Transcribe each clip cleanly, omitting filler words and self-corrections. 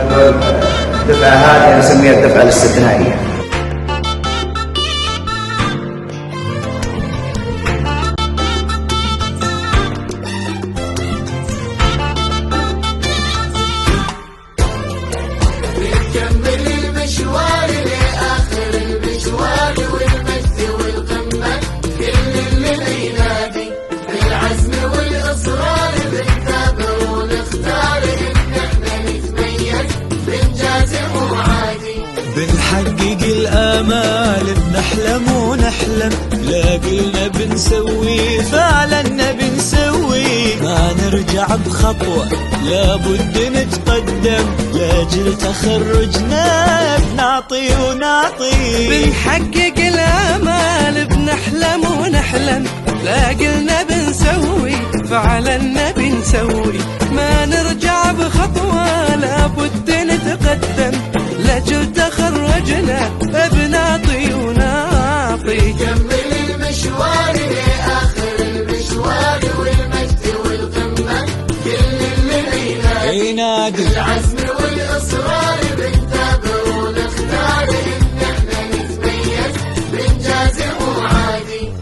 الدفعة هذه نسميها الدفعة الاستثنائية. بنكمل المشوار لآخر المشوار والمجد والقمة، كل اللي ينادي بالعزم والإصرار بنثابر ونختار إن احنا نتميز بنجازف وعادي. بنحقق الآمال بنحلم ونحلم، لا قلنا بنسوي فعلا بنسوي، ما نرجع بخطوة لابد نتقدم، لاجل تخرجنا بنعطي ونعطي. بنحقق الآمال بنحلم ونحلم، لا قلنا بنسوي فعلا بنسوي، ما نرجع بخطوة لابد نتقدم، لاجل تخرجنا بنعطي ونعطي. كمل المشوار لآخر المشوار والمجد والقمة، كل اللي ينادي بالعزم والإصرار بنثابر ونختار إن احنا نتميز بنجازف وعادي.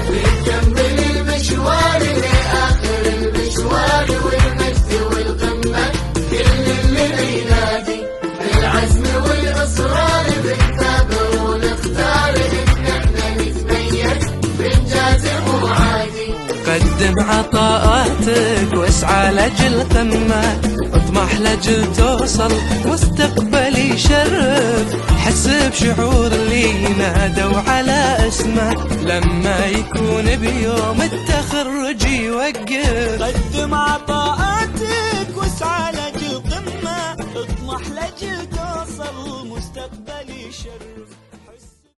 بنكمل المشوار لآخر المشوار والمجد والقمة، كل اللي ينادي بالعزم والإصرار بنثابر ونختار إن احنا نتميز بنجازف وعادي. قدم عطاءاتك واسعى لاجل قمة، اطمح لاجل توصل مستقبل يشرف، حس بشعور اللي نادوا على اسمه لما يكون بيوم التخرج يوقف. قدم عطاءاتك واسعى لاجل قمة، اطمح لاجل توصل مستقبل يشرف.